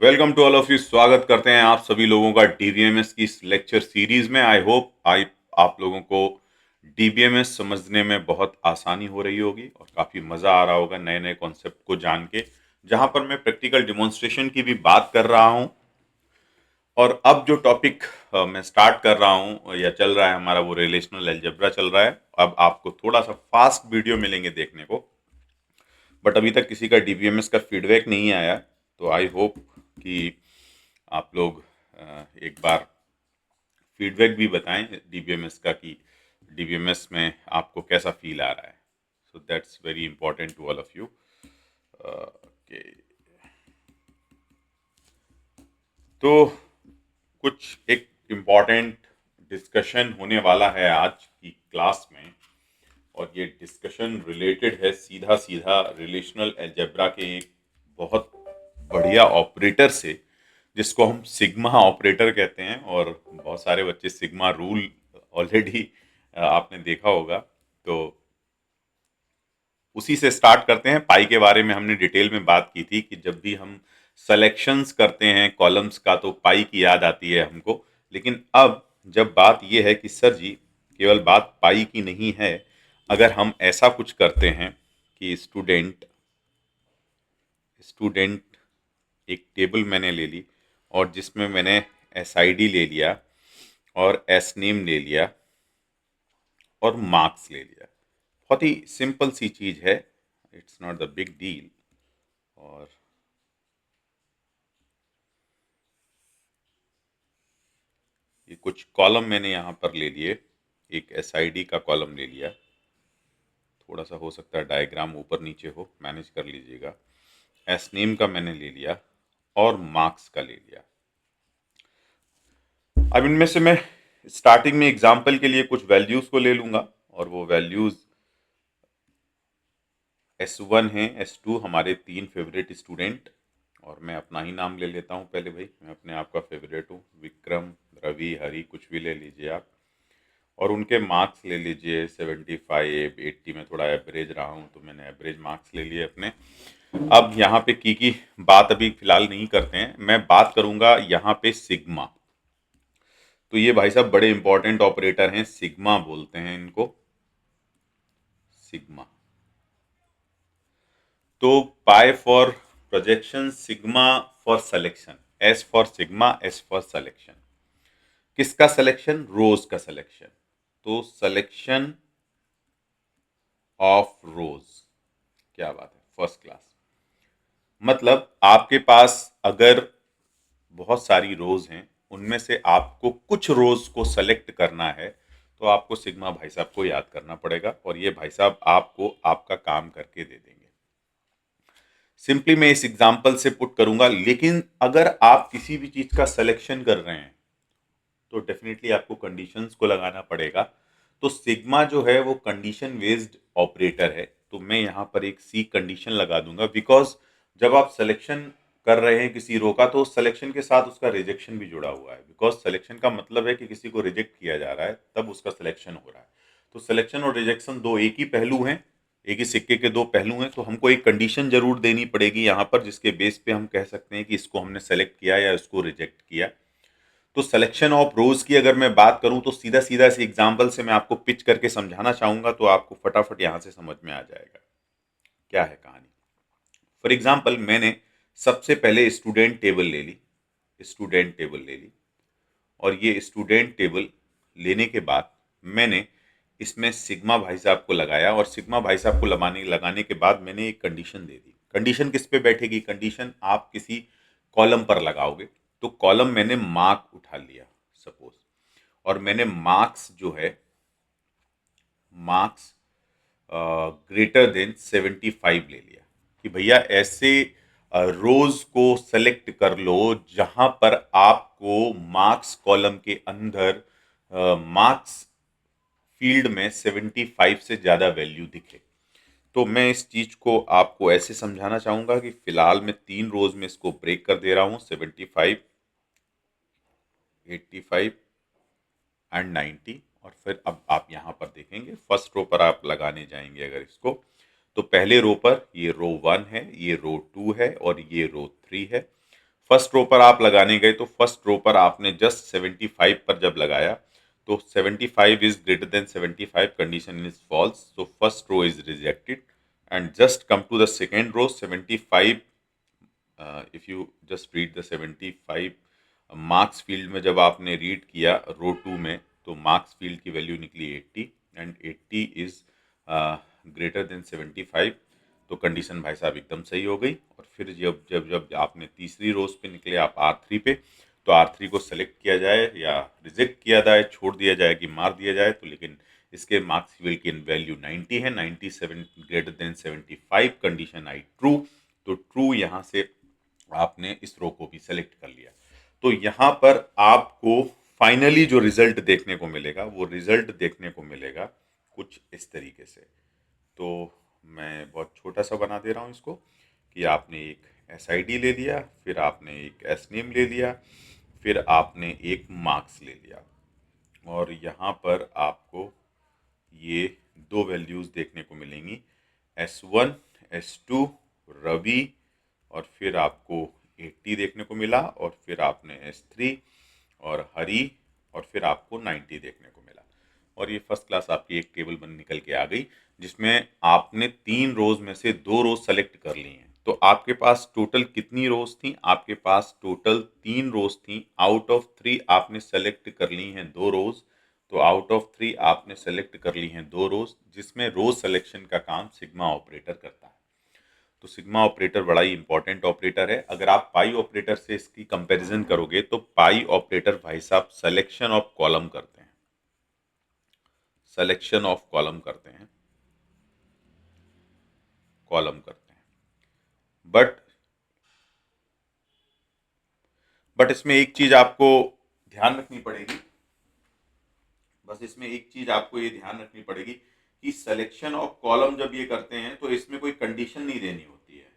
Welcome to all of you. स्वागत करते हैं आप सभी लोगों का डीबीएमएस की इस लेक्चर सीरीज में। आई होप आप लोगों को डीबीएमएस समझने में बहुत आसानी हो रही होगी और काफ़ी मज़ा आ रहा होगा नए नए कॉन्सेप्ट को जान के, जहां पर मैं प्रैक्टिकल डिमॉन्स्ट्रेशन की भी बात कर रहा हूं। और अब जो टॉपिक मैं स्टार्ट कर रहा हूं या चल रहा है हमारा, वो रिलेशनल अलजेब्रा चल रहा है। अब आपको थोड़ा सा फास्ट वीडियो मिलेंगे देखने को, बट अभी तक किसी का डीबीएमएस का फीडबैक नहीं आया। तो आई होप कि आप लोग एक बार फीडबैक भी बताएं डीबीएमएस का, कि डीबीएमएस में आपको कैसा फील आ रहा है। So that's very important to all of you. Okay, तो कुछ एक इम्पॉर्टेंट डिस्कशन होने वाला है आज की क्लास में, और ये डिस्कशन रिलेटेड है सीधा सीधा रिलेशनल अलजेब्रा के एक बहुत बढ़िया ऑपरेटर से, जिसको हम सिग्मा ऑपरेटर कहते हैं। और बहुत सारे बच्चे सिग्मा रूल ऑलरेडी आपने देखा होगा। तो उसी से स्टार्ट करते हैं। पाई के बारे में हमने डिटेल में बात की थी कि जब भी हम सेलेक्शंस करते हैं कॉलम्स का तो पाई की याद आती है हमको। लेकिन अब जब बात यह है कि सर जी, केवल बात पाई की नहीं है, अगर हम ऐसा कुछ करते हैं कि स्टूडेंट स्टूडेंट एक टेबल मैंने ले ली और जिसमें मैंने एसआईडी ले लिया और एस नेम ले लिया और मार्क्स ले लिया। बहुत ही सिंपल सी चीज़ है, it's not the big deal. और ये कुछ कॉलम मैंने यहाँ पर ले लिए, एक एसआईडी का कॉलम ले लिया। थोड़ा सा हो सकता है डायग्राम ऊपर नीचे हो, मैनेज कर लीजिएगा। एस नेम का मैंने ले लिया और मार्क्स का ले लिया। अब इनमें से मैं स्टार्टिंग में एग्जाम्पल के लिए कुछ वैल्यूज़ को ले लूँगा, और वो वैल्यूज़ S1 है, S2 हमारे 3 फेवरेट स्टूडेंट। और मैं अपना ही नाम ले लेता हूँ पहले, भाई मैं अपने आप का फेवरेट हूँ। विक्रम, रवि, हरि, कुछ भी ले लीजिए आप। और उनके मार्क्स ले लीजिए 75, 80 में थोड़ा एवरेज रहा हूँ तो मैंने एवरेज मार्क्स ले लिए अपने। अब यहाँ पे की बात अभी फिलहाल नहीं करते हैं, मैं बात करूंगा यहाँ पे सिग्मा। तो ये भाई साहब बड़े इंपॉर्टेंट ऑपरेटर हैं, सिग्मा बोलते हैं इनको, सिग्मा। तो pi for projection, sigma for selection, S for sigma, S for selection. किसका सिलेक्शन? रोज का सिलेक्शन। तो सिलेक्शन ऑफ रोज, क्या बात है, फर्स्ट क्लास। मतलब आपके पास अगर बहुत सारी रोज हैं, उनमें से आपको कुछ रोज को सेलेक्ट करना है, तो आपको सिग्मा भाई साहब को याद करना पड़ेगा, और ये भाई साहब आपको आपका काम करके दे देंगे। सिंपली मैं इस एग्जांपल से पुट करूंगा। लेकिन अगर आप किसी भी चीज का सिलेक्शन कर रहे हैं तो डेफिनेटली आपको कंडीशंस को लगाना पड़ेगा। तो सिग्मा जो है वो कंडीशन बेस्ड ऑपरेटर है। तो मैं यहाँ पर एक सी कंडीशन लगा दूंगा, बिकॉज जब आप सिलेक्शन कर रहे हैं किसी रो का, तो सिलेक्शन के साथ उसका रिजेक्शन भी जुड़ा हुआ है। बिकॉज सिलेक्शन का मतलब है कि किसी को रिजेक्ट किया जा रहा है, तब उसका सिलेक्शन हो रहा है। तो सिलेक्शन और रिजेक्शन दो एक ही पहलू हैं, एक ही सिक्के के दो पहलू हैं। तो हमको एक कंडीशन जरूर देनी पड़ेगी यहाँ पर, जिसके बेस पे हम कह सकते हैं कि इसको हमने सेलेक्ट किया या इसको रिजेक्ट किया। तो सिलेक्शन ऑफ रोज की अगर मैं बात करूं तो सीधा सीधा इस एग्जांपल से मैं आपको पिच करके समझाना चाहूंगा, तो आपको फटाफट यहां से समझ में आ जाएगा क्या है कहानी। फॉर एग्जांपल, मैंने सबसे पहले स्टूडेंट टेबल ले ली, स्टूडेंट टेबल ले ली। और ये स्टूडेंट टेबल लेने के बाद मैंने इसमें सिग्मा भाई साहब को लगाया, और सिग्मा भाई साहब को लगाने के बाद मैंने एक कंडीशन दे दी। कंडीशन किस पे बैठेगी? कंडीशन आप किसी कॉलम पर लगाओगे। तो कॉलम मैंने मार्क उठा लिया सपोज, और मैंने मार्क्स जो है, मार्क्स ग्रेटर देन 75 ले लिया, कि भैया ऐसे रोज को सेलेक्ट कर लो जहां पर आपको मार्क्स कॉलम के अंदर मार्क्स फील्ड में 75 से ज्यादा वैल्यू दिखे। तो मैं इस चीज को आपको ऐसे समझाना चाहूंगा कि फिलहाल मैं 3 रोज में इसको ब्रेक कर दे रहा हूं, 75, 85 एंड 90। और फिर अब आप यहाँ पर देखेंगे फर्स्ट रो पर आप लगाने जाएंगे अगर इसको, तो पहले रो पर ये रो 1 है, ये रो 2 है और ये रो 3 है। फर्स्ट रो पर आप लगाने गए तो फर्स्ट रो पर आपने जस्ट 75 पर जब लगाया तो 75 is greater than 75, condition is false, so first row is rejected and just come to the second row 75। If you just read the 75 marks field में जब आपने रीड किया रो 2 में तो मार्क्स फील्ड की वैल्यू निकली 80 एंड 80 इज ग्रेटर देन 75, तो condition भाई साहब एकदम सही हो गई। और फिर जब जब जब आपने तीसरी रोज पे निकले आप R3 पे, तो R3 को सेलेक्ट किया जाए या रिजेक्ट किया जाए, छोड़ दिया जाए कि मार दिया जाए, तो लेकिन इसके मार्क्स फील्ड की वैल्यू 90 है, 97 ग्रेटर देन 75, कंडीशन आई ट्रू, तो ट्रू यहाँ से आपने इस रो को भी सेलेक्ट कर लिया। तो यहाँ पर आपको फाइनली जो रिजल्ट देखने को मिलेगा वो रिजल्ट देखने को मिलेगा कुछ इस तरीके से। तो मैं बहुत छोटा सा बना दे रहा हूँ इसको कि आपने एक SID ले लिया, फिर आपने एक SNAME ले लिया, फिर आपने एक मार्क्स ले लिया, और यहाँ पर आपको ये दो वैल्यूज़ देखने को मिलेंगी, S1 S2 रवि, और फिर आपको 80 देखने को मिला, और फिर आपने S3 और हरी, और फिर आपको 90 देखने को मिला। और ये फर्स्ट क्लास आपकी एक टेबल बन निकल के आ गई जिसमें आपने 3 रोज में से 2 रोज सेलेक्ट कर ली हैं। तो आपके पास टोटल कितनी रोज थी? आपके पास टोटल 3 रोज थी। आउट ऑफ 3 आपने सेलेक्ट कर ली हैं 2 रोज, तो आउट ऑफ 3 आपने सेलेक्ट कर ली हैं 2 रोज, जिसमें रोज सिलेक्शन का काम सिग्मा ऑपरेटर करता है। तो सिग्मा ऑपरेटर बड़ा ही इंपॉर्टेंट ऑपरेटर है। अगर आप पाई ऑपरेटर से इसकी कंपैरिजन करोगे तो पाई ऑपरेटर भाई साहब सिलेक्शन ऑफ कॉलम करते हैं, सिलेक्शन ऑफ कॉलम करते हैं, कॉलम करते हैं। बट इसमें एक चीज आपको ध्यान रखनी पड़ेगी, बस इसमें एक चीज आपको ये ध्यान रखनी पड़ेगी कि सिलेक्शन ऑफ कॉलम जब ये करते हैं तो इसमें कोई कंडीशन नहीं देनी होती है।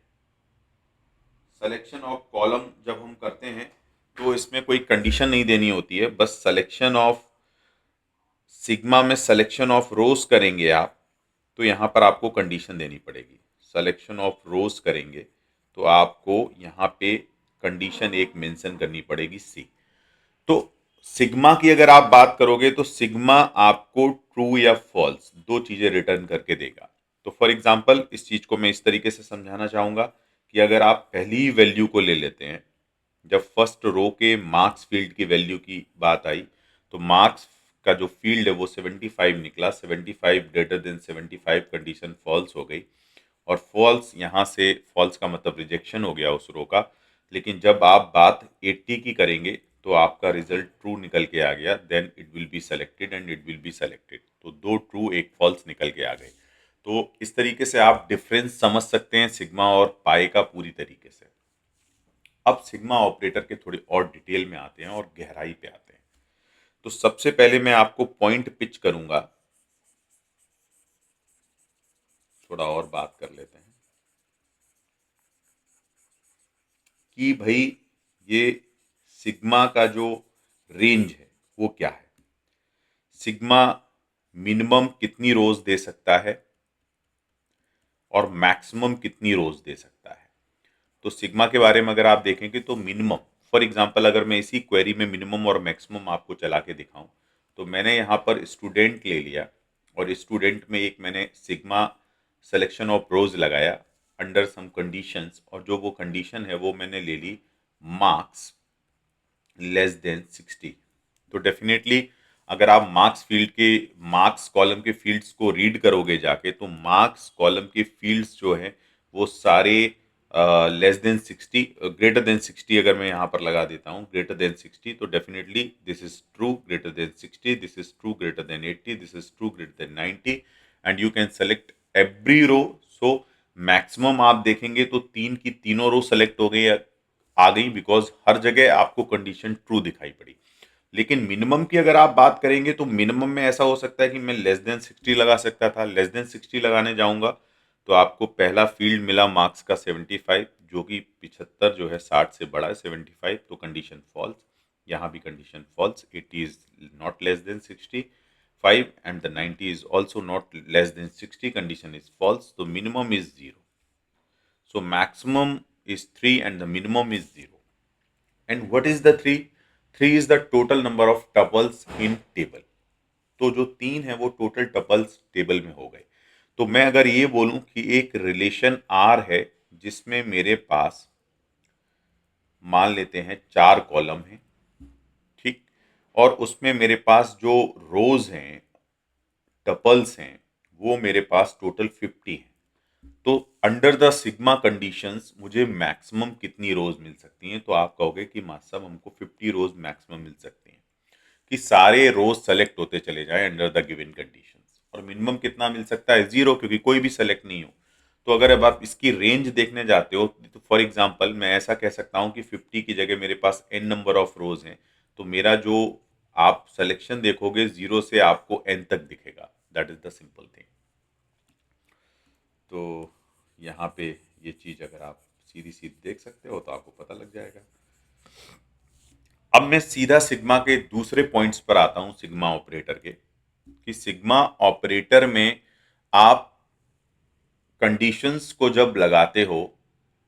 सिलेक्शन ऑफ कॉलम जब हम करते हैं तो इसमें कोई कंडीशन नहीं देनी होती है, बस सिलेक्शन ऑफ सिग्मा में सिलेक्शन ऑफ रोज करेंगे आप तो यहाँ पर आपको कंडीशन देनी पड़ेगी। सिलेक्शन ऑफ रोज करेंगे तो आपको यहाँ पे कंडीशन एक मेंशन करनी पड़ेगी सी। तो सिग्मा की अगर आप बात करोगे तो सिग्मा आपको ट्रू या फॉल्स दो चीजें रिटर्न करके देगा। तो फॉर एग्जांपल इस चीज को मैं इस तरीके से समझाना चाहूंगा कि अगर आप पहली वैल्यू को ले लेते हैं, जब फर्स्ट रो के मार्क्स फील्ड की वैल्यू की बात आई तो मार्क्स का जो फील्ड है वो 75 निकला, 75 ग्रेटर देन 75, कंडीशन फॉल्स हो गई, और फॉल्स यहाँ से फॉल्स का मतलब रिजेक्शन हो गया उस रो का। लेकिन जब आप बात 80 की करेंगे तो आपका रिजल्ट ट्रू निकल के आ गया, then it will be selected and it will be selected, तो दो ट्रू एक फॉल्स निकल के आ गए। तो इस तरीके से आप डिफरेंस समझ सकते हैं सिग्मा और पाई का पूरी तरीके से। अब सिग्मा ऑपरेटर के थोड़ी और डिटेल में आते हैं और गहराई पे आते हैं। तो सबसे पहले मैं आपको पॉइंट पिच करूंगा, थोड़ा और बात कर लेते हैं कि भाई ये सिग्मा का जो रेंज है वो क्या है, सिग्मा मिनिमम कितनी रोज दे सकता है और मैक्सिमम कितनी रोज दे सकता है। तो सिग्मा के बारे में अगर आप देखेंगे तो मिनिमम, फॉर एग्जांपल अगर मैं इसी क्वेरी में मिनिमम और मैक्सिमम आपको चला के दिखाऊं तो मैंने यहाँ पर स्टूडेंट ले लिया और स्टूडेंट में एक मैंने सिग्मा सिलेक्शन ऑफ रोज लगाया अंडर सम कंडीशंस, और जो वो कंडीशन है वो मैंने ले ली मार्क्स लेस देन 60। तो डेफिनेटली अगर आप मार्क्स फील्ड के मार्क्स कॉलम के फील्ड्स को रीड करोगे जाके तो मार्क्स कॉलम के फील्ड्स जो हैं वो सारे लेस देन 60, ग्रेटर देन 60 अगर मैं यहाँ पर लगा देता हूँ ग्रेटर देन 60, तो definitely this is true greater than 60, this is true greater than 80, this is true greater than 90, and you can select every row. So maximum आप देखेंगे तो तीन की तीनों रो सेलेक्ट हो गई, आ गई, बिकॉज हर जगह आपको कंडीशन ट्रू दिखाई पड़ी। लेकिन मिनिमम की अगर आप बात करेंगे तो मिनिमम में ऐसा हो सकता है कि मैं लेस देन 60 लगा सकता था, लेस देन 60 लगाने जाऊंगा तो आपको पहला फील्ड मिला मार्क्स का 75, जो कि 75 जो है 60 से बड़ा है 75, तो कंडीशन फॉल्स, यहाँ भी condition false, 80 is not less than 65 and the 90 is also not less than 60, condition is false, तो minimum is 0। So maximum is 3 and the minimum is 0. And what is the three? Three is the total number of tuples in table. तो जो तीन है वो total tuples table में हो गए। तो मैं अगर ये बोलूं कि एक रिलेशन आर है जिसमें मेरे पास मान लेते हैं चार कॉलम है, ठीक, और उसमें मेरे पास जो रोज हैं, टपल्स हैं, वो मेरे पास टोटल 50 हैं। तो अंडर द सिग्मा कंडीशंस मुझे मैक्सिमम कितनी रोज मिल सकती हैं? तो आप कहोगे कि मास्टर हमको 50 रोज मैक्सिमम मिल सकती हैं, कि सारे रोज सेलेक्ट होते चले जाएं अंडर द गिवन कंडीशंस। और मिनिमम कितना मिल सकता है? जीरो, क्योंकि कोई भी सेलेक्ट नहीं हो। तो अगर अब आप इसकी रेंज देखने जाते हो तो फॉर एग्जांपल मैं ऐसा कह सकता हूं कि 50 की जगह मेरे पास n नंबर ऑफ रोज हैं, तो मेरा जो आप सिलेक्शन देखोगे जीरो से आपको n तक दिखेगा। That is the simple thing. तो यहाँ पे ये चीज अगर आप सीधी सीधी देख सकते हो तो आपको पता लग जाएगा। अब मैं सीधा सिग्मा के दूसरे पॉइंट्स पर आता हूं, सिग्मा ऑपरेटर के, कि सिग्मा ऑपरेटर में आप कंडीशंस को जब लगाते हो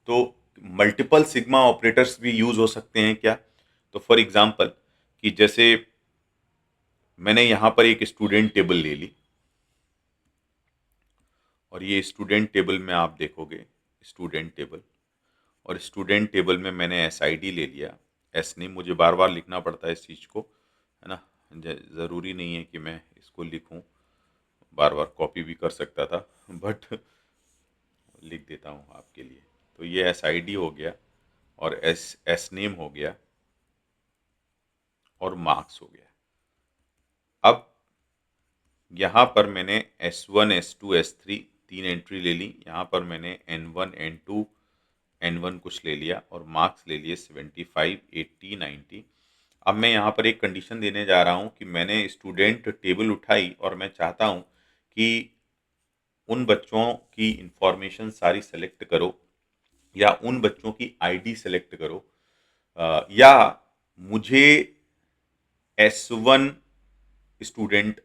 तो मल्टीपल सिग्मा ऑपरेटर्स भी यूज हो सकते हैं क्या? तो फॉर एग्जांपल कि जैसे मैंने यहां पर एक स्टूडेंट टेबल ले ली, और ये स्टूडेंट टेबल में आप देखोगे स्टूडेंट टेबल, और स्टूडेंट टेबल में मैंने एस आई डी ले लिया। एस नेम मुझे बार बार लिखना पड़ता है इस चीज़ को, है ना, ज़रूरी नहीं है कि मैं इसको लिखूं, बार बार कॉपी भी कर सकता था, बट लिख देता हूं आपके लिए। तो ये एस आई डी हो गया, और एस एस नेम हो गया, और मार्क्स हो गया। अब यहाँ पर मैंने S1 S2 S3 तीन एंट्री ले ली, यहाँ पर मैंने N1 N2 N1 कुछ ले लिया, और मार्क्स ले लिए 75 80 90। अब मैं यहाँ पर एक कंडीशन देने जा रहा हूँ कि मैंने स्टूडेंट टेबल उठाई और मैं चाहता हूँ कि उन बच्चों की इंफॉर्मेशन सारी सेलेक्ट करो, या उन बच्चों की आईडी सेलेक्ट करो, या मुझे S1 स्टूडेंट,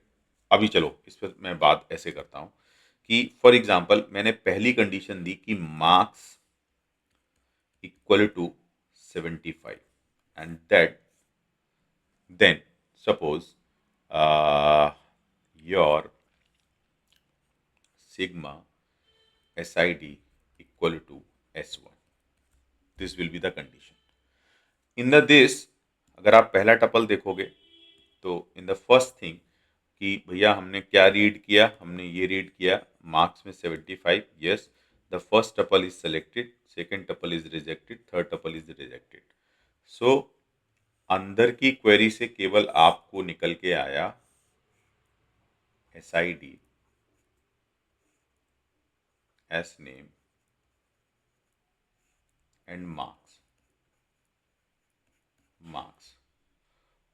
अभी चलो इस पर मैं बात ऐसे करता हूं कि फॉर एग्जांपल मैंने पहली कंडीशन दी कि marks equal to 75, and that then suppose your sigma SID equal to S1। This will be the condition. In the this अगर आप पहला टपल देखोगे तो इन द फर्स्ट थिंग कि भैया हमने क्या रीड किया, हमने ये रीड किया मार्क्स में 75, yes, the first tuple is selected, second tuple is rejected, third tuple is rejected. So अंदर की क्वेरी से केवल आपको निकल के आया SID, S name and marks, marks,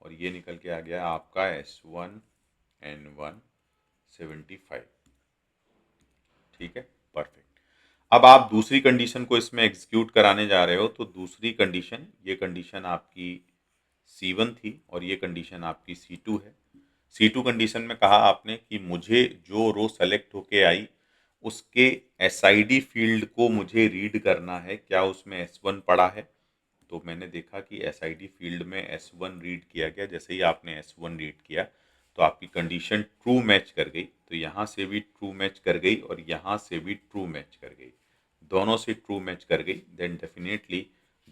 और ये निकल के आ गया आपका S1 N1 75। ठीक है, परफेक्ट। अब आप दूसरी कंडीशन को इसमें एग्जीक्यूट कराने जा रहे हो, तो दूसरी कंडीशन, ये कंडीशन आपकी C1 थी और ये कंडीशन आपकी C2 है। C2 कंडीशन में कहा आपने कि मुझे जो रो सेलेक्ट होके आई उसके SID फील्ड को मुझे रीड करना है, क्या उसमें S1 पड़ा है? तो मैंने देखा कि SID फील्ड में S1 रीड किया गया। जैसे ही आपने S1 रीड किया तो आपकी कंडीशन ट्रू मैच कर गई, तो यहाँ से भी ट्रू मैच कर गई और यहाँ से भी ट्रू मैच कर गई, दोनों से ट्रू मैच कर गई। Then definitely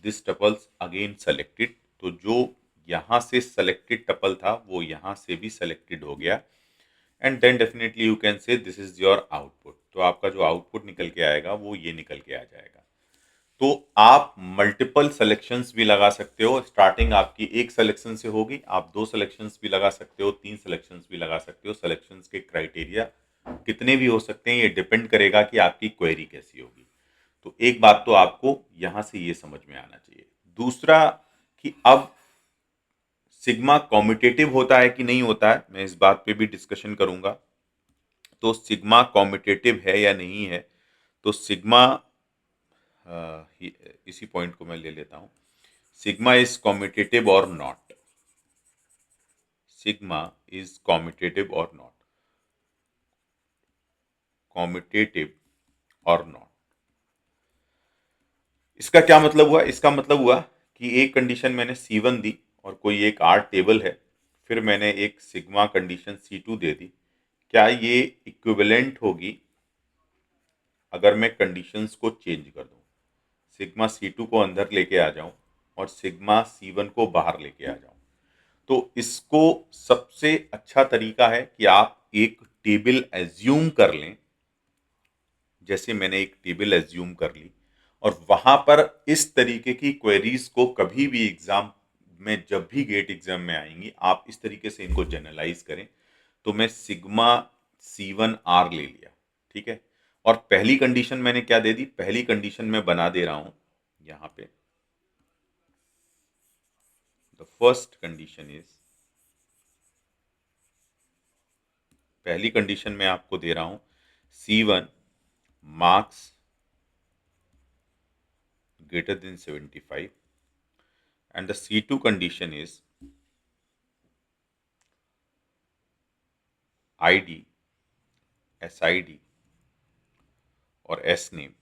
this tuples again selected, तो जो यहाँ से सेलेक्टेड टपल था वो यहाँ से भी सेलेक्टेड हो गया, and then definitely you can say this is your output. तो आपका जो आउटपुट निकल के आएगा वो ये निकल के आ जाएगा। तो आप मल्टीपल सिलेक्शंस भी लगा सकते हो। स्टार्टिंग आपकी एक सिलेक्शन से होगी, आप दो सिलेक्शंस भी लगा सकते हो, तीन सिलेक्शंस भी लगा सकते हो। सिलेक्शंस के क्राइटेरिया कितने भी हो सकते हैं, ये डिपेंड करेगा कि आपकी क्वेरी कैसी होगी। तो एक बात तो आपको यहां से ये समझ में आना चाहिए। दूसरा कि अब सिग्मा कॉम्यूटेटिव होता है कि नहीं होता है, मैं इस बात पे भी डिस्कशन करूंगा। तो सिग्मा कॉम्यूटेटिव है या नहीं है, तो सिग्मा, इसी पॉइंट को मैं ले लेता हूं, सिग्मा इज कॉम्यूटेटिव और नॉट, सिग्मा इज कॉम्यूटेटिव और नॉट, कॉम्यूटेटिव और नॉट। इसका क्या मतलब हुआ? इसका मतलब हुआ कि एक कंडीशन मैंने C1 दी और कोई एक R टेबल है, फिर मैंने एक सिग्मा कंडीशन C2 दे दी, क्या ये इक्विवेलेंट होगी अगर मैं कंडीशंस को चेंज कर दूं, सिग्मा C2 को अंदर लेके आ जाऊं और सिग्मा C1 को बाहर लेके आ जाऊं? तो इसको सबसे अच्छा तरीका है कि आप एक टेबल एज्यूम कर लें, जैसे मैंने एक टेबल एज्यूम कर ली, और वहां पर इस तरीके की क्वेरीज को कभी भी एग्जाम में, जब भी गेट एग्जाम में आएंगी, आप इस तरीके से इनको जनरलाइज करें। तो मैं सिग्मा C1R ले लिया, ठीक है। और पहली कंडीशन मैंने क्या दे दी, पहली कंडीशन मैं बना दे रहा हूं यहां पे, द फर्स्ट कंडीशन इज, पहली कंडीशन मैं आपको दे रहा हूं C1 marks greater than 75, and the C2 condition is ID, SID और S name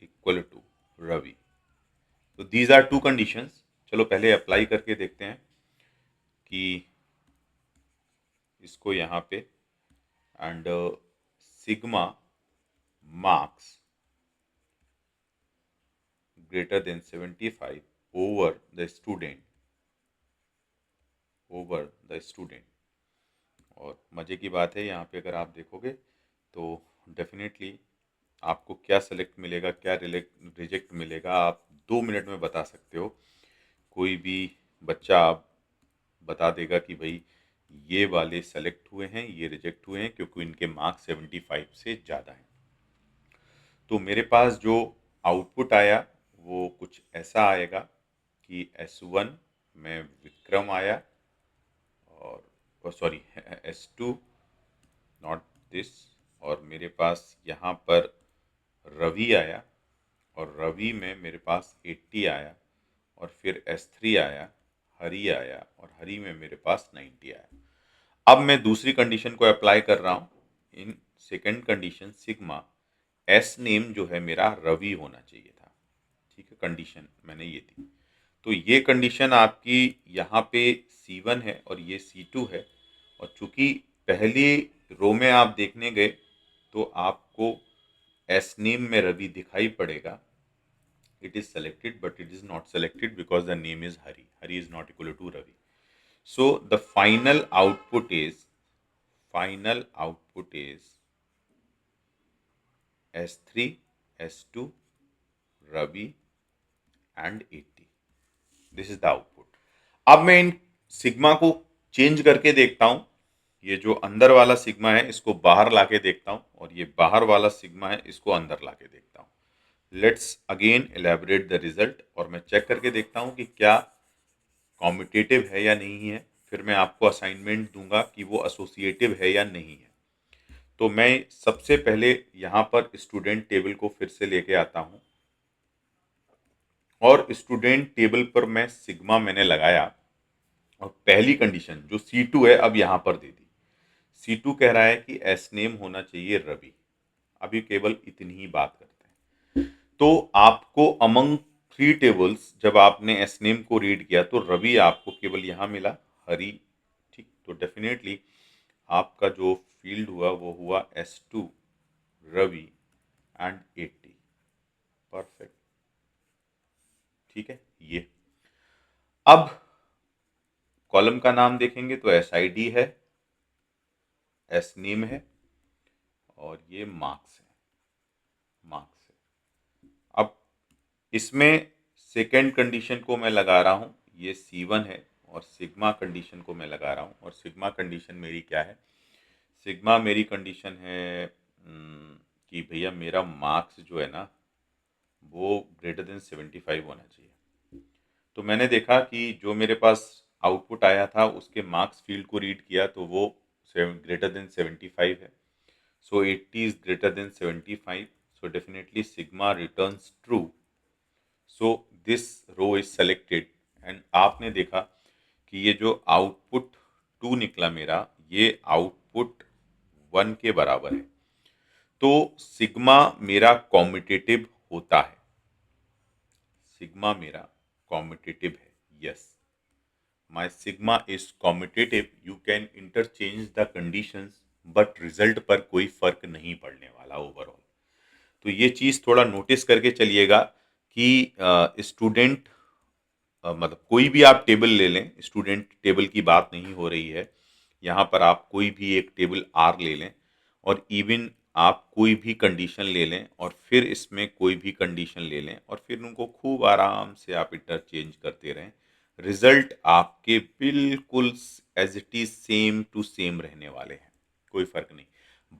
equal to Ravi. तो दीज आर टू कंडीशंस। चलो पहले अप्लाई करके देखते हैं कि इसको यहाँ पे, and sigma marks greater than 75 over the student, और मजे की बात है यहाँ पे अगर आप देखोगे तो डेफिनेटली आपको क्या सेलेक्ट मिलेगा, क्या रिजेक्ट मिलेगा, आप 2 मिनट में बता सकते हो। कोई भी बच्चा आप बता देगा कि भाई ये वाले सेलेक्ट हुए हैं, ये रिजेक्ट हुए हैं, क्योंकि इनके मार्क्स 75 से ज़्यादा हैं। तो मेरे पास जो आउटपुट आया वो कुछ ऐसा आएगा कि S1 में विक्रम आया, और सॉरी S2 नॉट दिस, और मेरे पास यहाँ पर रवि आया, और रवि में मेरे पास 80 आया, और फिर S3 आया, हरी आया, और हरी में मेरे पास 90 आया। अब मैं दूसरी कंडीशन को अप्लाई कर रहा हूँ। In second condition sigma S name जो है मेरा रवि होना चाहिए था, ठीक है, कंडीशन मैंने ये दी। तो ये कंडीशन आपकी यहाँ पे C1 है और ये C2 है, और चूंकि पहली रो में आप देखने गए तो आपको एस नेम में रवि दिखाई पड़ेगा, it is selected, but it is not selected because the name is Hari is not equal to Ravi. So the final output is S3, S2, Ravi and 80. This is the output. अब मैं in sigma को change करके देखता हूं, ये जो अंदर वाला सिग्मा है इसको बाहर लाके देखता हूं, और ये बाहर वाला सिग्मा है इसको अंदर लाके देखता हूं। Let's again elaborate the result, और मैं चेक करके देखता हूं कि क्या कॉम्पिटिटिव है या नहीं है। फिर मैं आपको असाइनमेंट दूंगा कि वो एसोसिएटिव है या नहीं है। तो मैं सबसे पहले यहाँ पर स्टूडेंट टेबल को फिर से लेके आता हूँ, और स्टूडेंट टेबल पर मैं सिग्मा मैंने लगाया, और पहली कंडीशन जो C2 है अब यहाँ पर दे दी। C2 कह रहा है कि एस नेम होना चाहिए रवि। अभी केवल इतनी ही बात करते हैं। तो आपको अमंग 3 टेबल्स जब आपने एस नेम को रीड किया तो रवि आपको केवल यहाँ मिला, हरी, ठीक। तो डेफिनेटली आपका जो फील्ड हुआ वो हुआ S2 रवि एंड 80, परफेक्ट, ठीक है। ये अब कॉलम का नाम देखेंगे तो SID है, एस नेम है, और ये मार्क्स है। अब इसमें सेकेंड कंडीशन को मैं लगा रहा हूँ, ये C1 है, और सिग्मा कंडीशन को मैं लगा रहा हूँ, और सिग्मा कंडीशन मेरी क्या है, सिग्मा मेरी कंडीशन है कि भैया मेरा मार्क्स जो है ना वो ग्रेटर देन 75 होना चाहिए। तो मैंने देखा कि जो मेरे पास आउटपुट आया था उसके मार्क्स फील्ड को रीड किया तो वो ग्रेटर देन 75 है। So 80 is greater than 75, so definitely sigma returns true, so this row is selected. And आपने देखा कि ये जो आउटपुट 2 निकला मेरा, ये आउटपुट 1 के बराबर है। तो सिग्मा मेरा कॉम्पिटिटिव होता है, सिग्मा मेरा कॉम्पिटिटिव है। Yes, my sigma is competitive, you can interchange the conditions but result पर कोई फर्क नहीं पड़ने वाला ओवरऑल। तो ये चीज़ थोड़ा नोटिस करके चलिएगा कि स्टूडेंट मतलब कोई भी आप टेबल ले लें, स्टूडेंट टेबल की बात नहीं हो रही है यहाँ पर। आप कोई भी एक टेबल आर ले लें और इवन आप कोई भी कंडीशन ले लें और फिर इसमें कोई भी कंडीशन ले लें और फिर उनको खूब आराम से आप इंटरचेंज करते रहें। रिजल्ट आपके बिल्कुल as it is same to same रहने वाले हैं, कोई फर्क नहीं।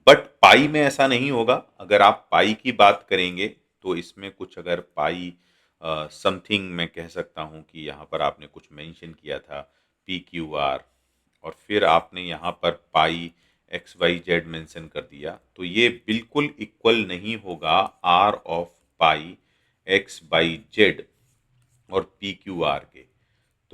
बट पाई में ऐसा नहीं होगा। अगर आप पाई की बात करेंगे तो इसमें कुछ अगर पाई समथिंग मैं कह सकता हूँ कि यहाँ पर आपने कुछ मेंशन किया था पी क्यू आर और फिर आपने यहाँ पर pi X Y Z mention कर दिया, तो ये बिल्कुल इक्वल नहीं होगा R of pi X Y Z और पी क्यू आर के।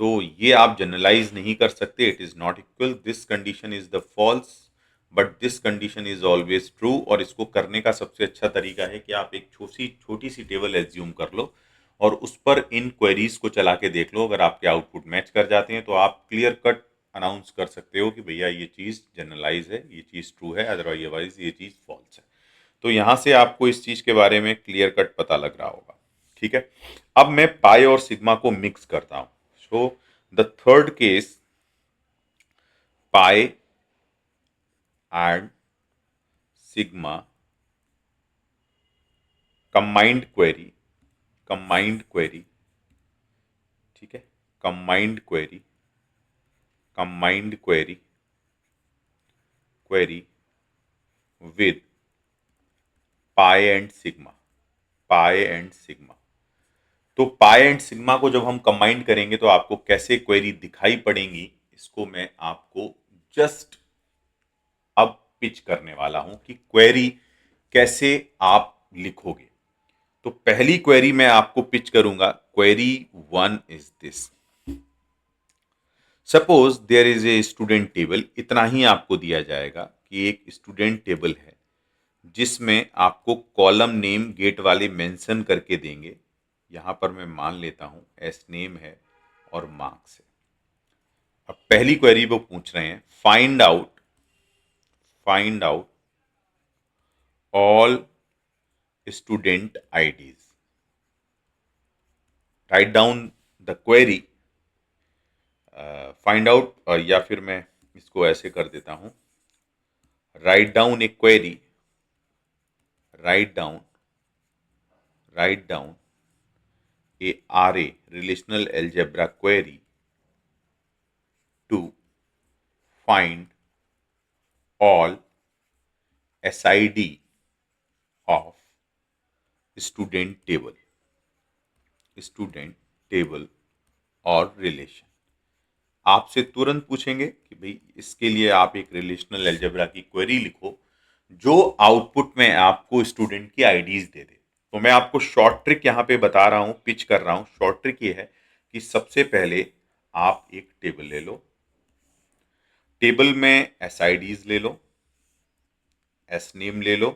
तो ये आप जनरलाइज नहीं कर सकते, it is not equal, this condition is the false but this condition is always true. और इसको करने का सबसे अच्छा तरीका है कि आप एक छोटी छोटी सी टेबल एज्यूम कर लो और उस पर इन क्वेरीज को चला के देख लो। अगर आपके आउटपुट मैच कर जाते हैं तो आप क्लियर कट अनाउंस कर सकते हो कि भैया ये चीज़ जनरलाइज है, ये चीज़ ट्रू है, अदरवाइज ये चीज़ फॉल्स है। तो यहाँ से आपको इस चीज़ के बारे में क्लियर कट पता लग रहा होगा। ठीक है, अब मैं पाई और सिग्मा को मिक्स करता हूँ। So the third case, pi and sigma combined query, combined query, ठीक है, combined query, combined query, query with pi and sigma, pi and sigma. तो पाई एंड सिग्मा को जब हम कंबाइन करेंगे तो आपको कैसे क्वेरी दिखाई पड़ेंगी, इसको मैं आपको जस्ट अब पिच करने वाला हूं कि क्वेरी कैसे आप लिखोगे। तो पहली क्वेरी मैं आपको पिच करूंगा, query one is this. Suppose there is a student table, इतना ही आपको दिया जाएगा कि एक स्टूडेंट टेबल है जिसमें आपको कॉलम नेम गेट वाले मेंशन करके देंगे। यहां पर मैं मान लेता हूं एस नेम है और मार्क्स है। अब पहली क्वेरी वो पूछ रहे हैं, find out all student IDs, write down the query, find out, या फिर मैं इसको ऐसे कर देता हूं, write down a query, write down, write down a array relational algebra query to find all SID of student table, student table और relation. आपसे तुरंत पूछेंगे कि भाई इसके लिए आप एक रिलेशनल अलजेब्रा की क्वेरी लिखो जो आउटपुट में आपको स्टूडेंट की आईडीज दे दे। तो मैं आपको शॉर्ट ट्रिक यहाँ पे बता रहा हूँ, पिच कर रहा हूँ। शॉर्ट ट्रिक ये है कि सबसे पहले आप एक टेबल ले लो, टेबल में एसआईडीज ले लो, एस नेम ले लो,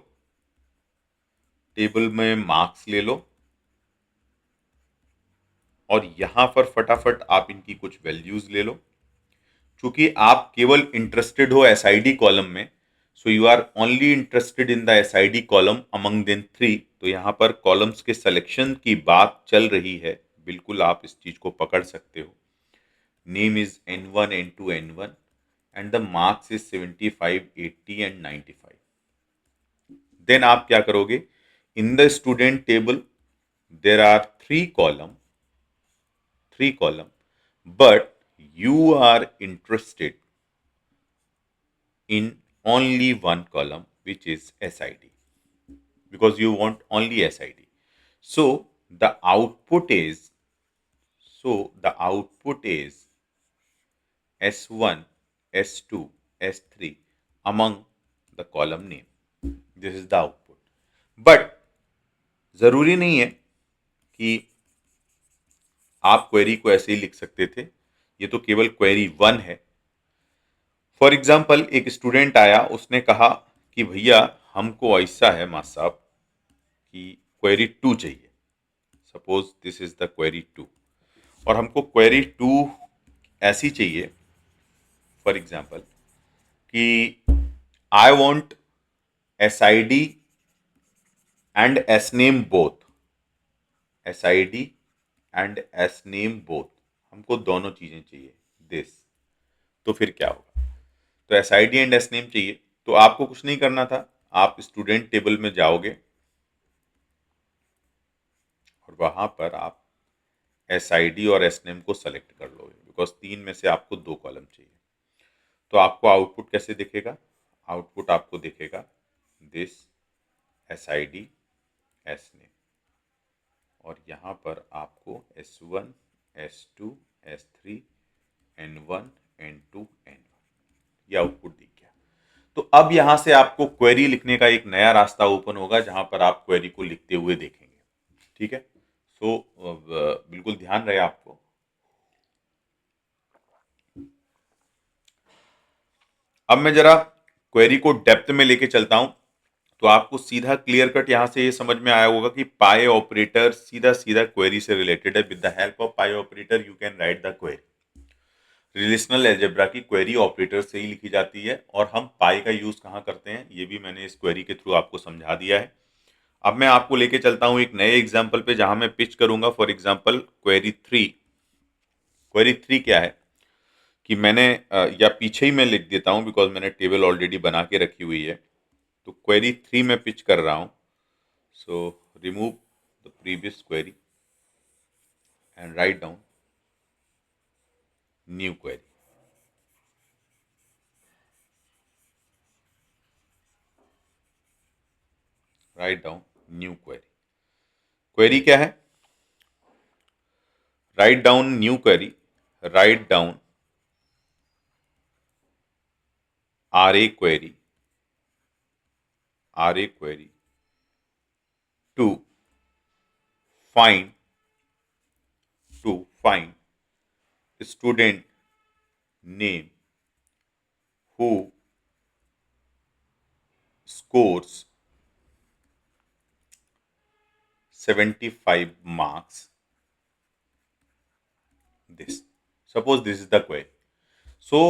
टेबल में मार्क्स ले लो और यहां पर फटाफट आप इनकी कुछ वैल्यूज ले लो। चूंकि आप केवल इंटरेस्टेड हो एसआईडी कॉलम में, so you are only interested in the SID column among then three. तो यहाँ पर कॉलम्स के सिलेक्शन की बात चल रही है, बिल्कुल आप इस चीज को पकड़ सकते हो। Name is N1 N2 N1 and the marks is 75 80 and 95। Then आप क्या करोगे, in the student table there are three column but you are interested in only one column which is SID because you want only SID. So the output is S1, S2, S3 among the column name. This is the output. But जरूरी नहीं है कि आप query को ऐसे ही लिख सकते थे, ये तो केवल क्वेरी वन है। फॉर एग्जाम्पल एक स्टूडेंट आया, उसने कहा कि भैया हमको ऐसा है मास साहब कि क्वेरी 2 चाहिए। Suppose this is the query 2 और हमको क्वेरी 2 ऐसी चाहिए फॉर एग्जांपल कि I want S I D and S name both, S I D and S name both, हमको दोनों चीजें चाहिए दिस। तो फिर क्या होगा? तो S I D and S name चाहिए, तो आपको कुछ नहीं करना था, आप स्टूडेंट टेबल में जाओगे और वहां पर आप एस आई डी और एस नेम को सेलेक्ट कर लोगे, बिकॉज तीन में से आपको दो कॉलम चाहिए। तो आपको आउटपुट कैसे दिखेगा? आउटपुट आपको दिखेगा this S I D S name, और यहाँ पर आपको S one S two S three N one N two N one, ये आउटपुट दिख गया। तो अब यहां से आपको क्वेरी लिखने का एक नया रास्ता ओपन होगा जहां पर आप क्वेरी को लिखते हुए देखेंगे। ठीक है, सो बिल्कुल ध्यान रहे आपको। अब मैं जरा क्वेरी को डेप्थ में लेके चलता हूं, तो आपको सीधा क्लियर कट यहां से ये समझ में आया होगा कि पाई ऑपरेटर सीधा सीधा क्वेरी से रिलेटेड है। With the help of pi operator you can write the query. Relational algebra की क्वेरी ऑपरेटर से ही लिखी जाती है, और हम पाई का यूज कहां करते हैं ये भी मैंने इस क्वेरी के थ्रू आपको समझा दिया है। अब मैं आपको लेके चलता हूं एक नए एग्जाम्पल पे जहां मैं पिच करूंगा फॉर एग्जाम्पल क्वेरी 3। क्वेरी 3 क्या है कि मैंने या पीछे ही मैं लिख देता हूं बिकॉज मैंने टेबल ऑलरेडी बना के रखी हुई है। तो क्वेरी 3 में पिच कर रहा हूं, so remove the previous query and write down new query. Write down new query. Query क्या है? Write down new query, write down R A query, R A query to find student name who scores 75 marks this। suppose this is the query। so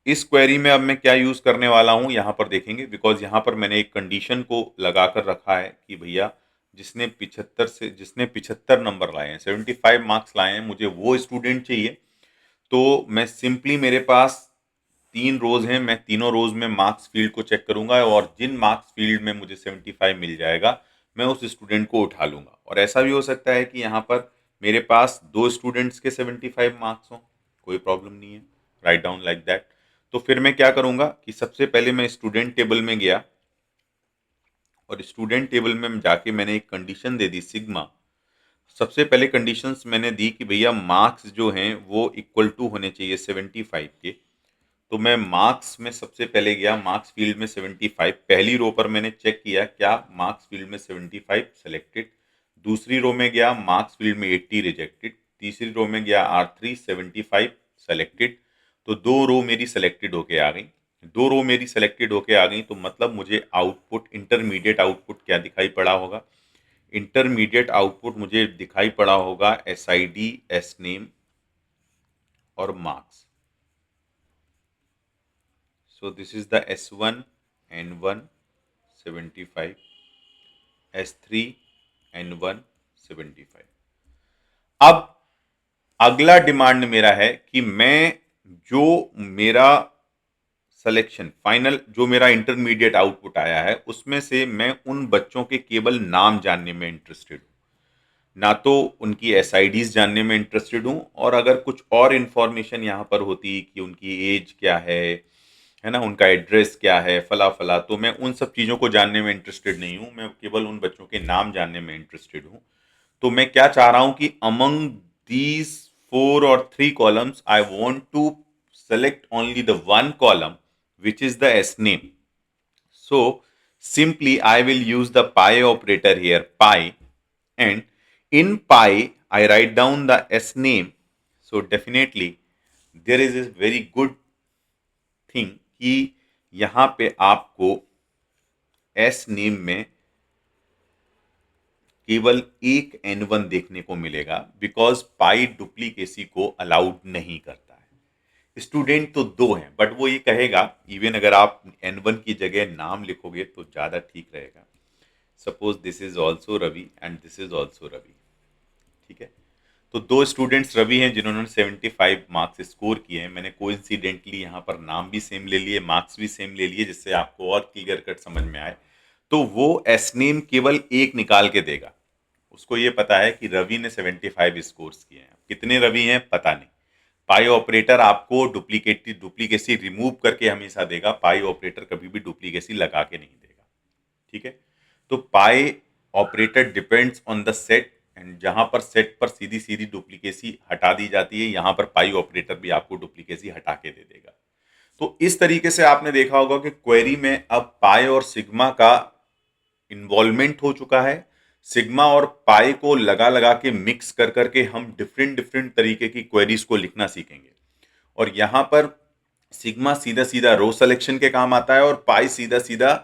इस query में अब मैं क्या use करने वाला हूं यहां पर देखेंगे, बिकॉज यहां पर मैंने एक कंडीशन को लगाकर रखा है कि भैया जिसने 75 नंबर लाए हैं, 75 मार्क्स लाए हैं, मुझे वो स्टूडेंट चाहिए। तो मैं सिंपली, मेरे पास तीन रोज हैं, मैं तीनों रोज में मार्क्स फील्ड को चेक करूंगा और जिन मार्क्स फील्ड में मुझे 75 मिल जाएगा मैं उस स्टूडेंट को उठा लूंगा। और ऐसा भी हो सकता है कि यहाँ पर मेरे पास दो स्टूडेंट्स के 75 मार्क्स हों, कोई प्रॉब्लम नहीं है। Write down like that. तो फिर मैं क्या करूंगा कि सबसे पहले मैं स्टूडेंट टेबल में गया और स्टूडेंट टेबल में जाके मैंने एक कंडीशन दे दी सिग्मा। सबसे पहले कंडीशंस मैंने दी कि भैया मार्क्स जो हैं वो इक्वल टू होने चाहिए 75 के। तो मैं मार्क्स में सबसे पहले गया, मार्क्स फील्ड में 75, पहली रो पर मैंने चेक किया क्या मार्क्स फील्ड में 75 सेलेक्टेड। दूसरी रो में गया, मार्क्स फील्ड में 80 रिजेक्टेड। तीसरी रो में गया R3 75 सेलेक्टेड। तो दो रो मेरी सेलेक्टेड होके आ गई, दो रो मेरी सेलेक्टेड होके आ गई। तो मतलब मुझे आउटपुट, इंटरमीडिएट आउटपुट क्या दिखाई पड़ा होगा? इंटरमीडिएट आउटपुट मुझे दिखाई पड़ा होगा S I D, S name और marks. So this is the S1 N1 75, S3 N1 75। अब अगला डिमांड मेरा है कि मैं जो मेरा सिलेक्शन फाइनल, जो मेरा इंटरमीडिएट आउटपुट आया है उसमें से मैं उन बच्चों के केवल नाम जानने में इंटरेस्टेड हूँ, ना तो उनकी एस आई डीज जानने में इंटरेस्टेड हूँ। और अगर कुछ और इंफॉर्मेशन यहाँ पर होती कि उनकी एज क्या है ना, उनका एड्रेस क्या है, फला फला, तो मैं उन सब चीज़ों को जानने में इंटरेस्टेड नहीं हूँ, मैं केवल उन बच्चों के नाम जानने में इंटरेस्टेड हूँ। तो मैं क्या चाह रहा हूँ कि अमंग दीज 4 और 3 columns I want to select only the one column which is the s name। So simply I will use the pi operator here, pi, and in pi I write down the s name। So definitely there is a very good thing कि यहाँ पे आपको S name में केवल एक N1 देखने को मिलेगा, बिकॉज पाई डुप्लीकेसी को अलाउड नहीं करता है। स्टूडेंट तो दो हैं, बट वो ये कहेगा, इवन अगर आप N1 की जगह नाम लिखोगे तो ज़्यादा ठीक रहेगा। Suppose this is also Ravi and this is also Ravi, ठीक है। तो दो स्टूडेंट्स रवि हैं जिन्होंने 75 मार्क्स स्कोर किए हैं। मैंने कोइंसिडेंटली यहाँ पर नाम भी सेम ले लिए, मार्क्स भी सेम ले लिए, जिससे आपको और क्लियर कट समझ में आए। तो वो एस नेम केवल एक निकाल के देगा। उसको ये पता है कि रवि ने 75 स्कोर्स किए हैं, कितने रवि हैं पता नहीं। पाई ऑपरेटर आपको डुप्लीकेसी रिमूव करके हमेशा देगा, पाई ऑपरेटर कभी भी डुप्लीकेसी लगा के नहीं देगा, ठीक है। तो pi operator depends on the set, and जहां पर सेट पर सीधी सीधी डुप्लीकेसी हटा दी जाती है, यहां पर पाई ऑपरेटर भी आपको डुप्लीकेसी हटा के दे देगा। तो इस तरीके से आपने देखा होगा कि क्वेरी में अब पाई और सिग्मा का इन्वॉल्वमेंट हो चुका है। सिग्मा और पाई को लगा लगा के मिक्स कर करके हम डिफरेंट डिफरेंट तरीके की क्वेरीज को लिखना सीखेंगे। और यहां पर सिग्मा सीधा सीधा रो सिलेक्शन के काम आता है और पाई सीधा सीधा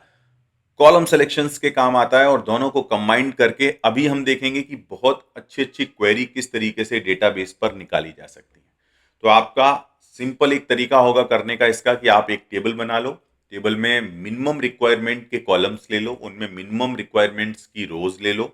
कॉलम सिलेक्शंस के काम आता है, और दोनों को कंबाइन करके अभी हम देखेंगे कि बहुत अच्छी अच्छी क्वेरी किस तरीके से डेटाबेस पर निकाली जा सकती है। तो आपका सिंपल एक तरीका होगा करने का इसका कि आप एक टेबल बना लो, टेबल में मिनिमम रिक्वायरमेंट के कॉलम्स ले लो, उनमें मिनिमम रिक्वायरमेंट्स की रोज ले लो,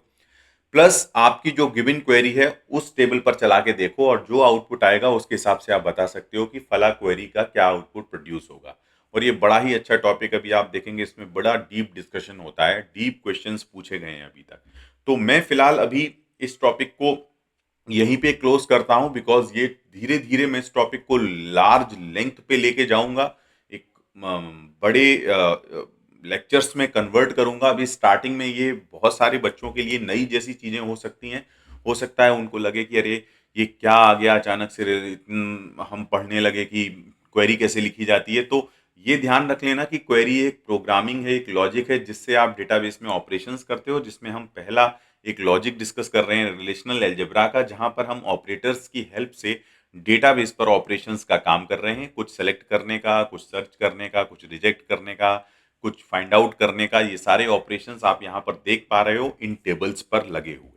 प्लस आपकी जो गिवन क्वेरी है उस टेबल पर चला के देखो, और जो आउटपुट आएगा उसके हिसाब से आप बता सकते हो कि फला क्वेरी का क्या आउटपुट प्रोड्यूस होगा। और ये बड़ा ही अच्छा टॉपिक, अभी आप देखेंगे इसमें बड़ा डीप डिस्कशन होता है, डीप क्वेश्चंस पूछे गए हैं अभी तक। तो मैं फिलहाल अभी इस टॉपिक को यहीं पे क्लोज करता हूं, बिकॉज ये धीरे धीरे मैं इस टॉपिक को लार्ज लेंथ पे लेके जाऊंगा, एक बड़े लेक्चर्स में कन्वर्ट करूंगा। अभी स्टार्टिंग में ये बहुत सारे बच्चों के लिए नई जैसी चीजें हो सकती हैं, हो सकता है उनको लगे कि अरे ये क्या आ गया अचानक से, हम पढ़ने लगे कि क्वेरी कैसे लिखी जाती है। तो ये ध्यान रख लेना कि क्वेरी एक प्रोग्रामिंग है, एक लॉजिक है, जिससे आप डेटाबेस में ऑपरेशंस करते हो, जिसमें हम पहला एक लॉजिक डिस्कस कर रहे हैं रिलेशनल एल्जेब्रा का, जहां पर हम ऑपरेटर्स की हेल्प से डेटाबेस पर ऑपरेशंस का काम कर रहे हैं, कुछ सेलेक्ट करने का, कुछ सर्च करने का, कुछ रिजेक्ट करने का, कुछ फाइंड आउट करने का। ये सारे ऑपरेशंस आप यहाँ पर देख पा रहे हो इन टेबल्स पर लगे हुए।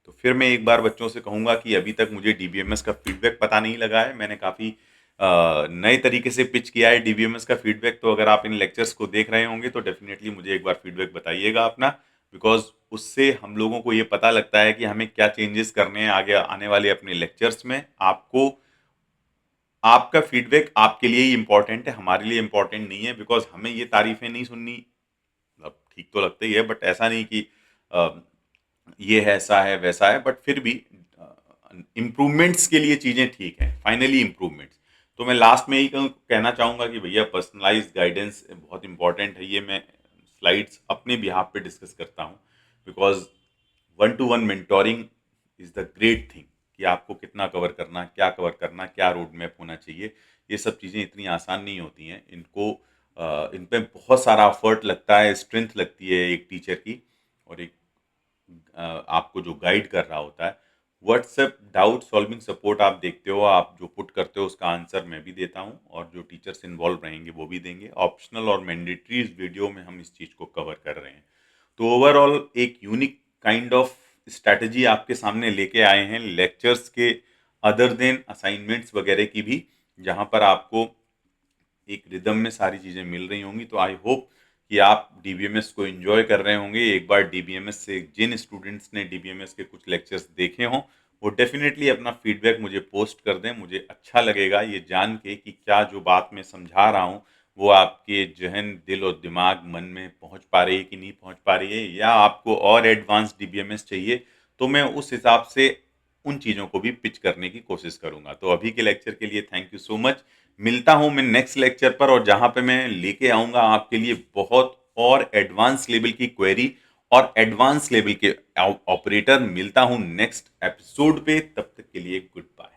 तो फिर मैं एक बार बच्चों से कहूंगा कि अभी तक मुझे डीबीएमएस का फीडबैक पता नहीं लगा है। मैंने काफ़ी नए तरीके से पिच किया है डीबीएमएस का फीडबैक। तो अगर आप इन लेक्चर्स को देख रहे होंगे तो डेफिनेटली मुझे एक बार फीडबैक बताइएगा अपना, बिकॉज उससे हम लोगों को ये पता लगता है कि हमें क्या चेंजेस करने हैं आगे आने वाले अपने लेक्चर्स में। आपको आपका फीडबैक आपके लिए ही इंपॉर्टेंट है, हमारे लिए इंपॉर्टेंट नहीं है, बिकॉज हमें ये तारीफें नहीं सुननी, मतलब ठीक तो लगता ही है, बट ऐसा नहीं कि ये है ऐसा है वैसा है, बट फिर भी इम्प्रूवमेंट्स के लिए चीज़ें ठीक हैं, फाइनली इम्प्रूवमेंट्स। तो मैं लास्ट में ही कहना चाहूँगा कि भैया पर्सनलाइज्ड गाइडेंस बहुत इंपॉर्टेंट है। ये मैं स्लाइड्स अपने बिहाफ पे डिस्कस करता हूँ, because one two one mentoring is the great thing, कि आपको कितना कवर करना, क्या कवर करना, क्या रोड मैप होना चाहिए। ये सब चीज़ें इतनी आसान नहीं होती हैं, इनको इन पे बहुत सारा एफर्ट लगता है, स्ट्रेंथ लगती है एक टीचर की, और एक आपको जो गाइड कर रहा होता है। व्हाट्सएप डाउट सॉल्विंग सपोर्ट आप देखते हो, आप जो पुट करते हो उसका आंसर मैं भी देता हूँ, और जो टीचर्स इन्वॉल्व रहेंगे वो भी देंगे। ऑप्शनल और मैंडेटरी इस वीडियो में हम इस चीज़ को कवर कर रहे हैं। तो ओवरऑल एक यूनिक काइंड ऑफ स्ट्रैटेजी आपके सामने लेके आए हैं लेक्चर्स के अदर देन असाइनमेंट्स वगैरह की भी, जहाँ पर आपको एक रिदम में सारी चीज़ें मिल रही होंगी। तो आई होप कि आप डीबीएमएस को एंजॉय कर रहे होंगे। एक बार डीबीएमएस से जिन स्टूडेंट्स ने डीबीएमएस के कुछ लेक्चर्स देखे हों, वो डेफिनेटली अपना फीडबैक मुझे पोस्ट कर दें। मुझे अच्छा लगेगा ये जान के कि क्या जो बात मैं समझा रहा हूँ वो आपके जहन, दिल और दिमाग, मन में पहुँच पा रही है कि नहीं पहुँच पा रही है, या आपको और एडवांस डीबीएमएस चाहिए। तो मैं उस हिसाब से उन चीज़ों को भी पिच करने की कोशिश करूंगा। तो अभी के लेक्चर के लिए थैंक यू सो मच। मिलता हूं मैं नेक्स्ट लेक्चर पर, और जहां पे मैं लेके आऊंगा आपके लिए बहुत और एडवांस लेवल की क्वेरी और एडवांस लेवल के ऑपरेटर। मिलता हूं नेक्स्ट एपिसोड पे, तब तक के लिए गुड बाय।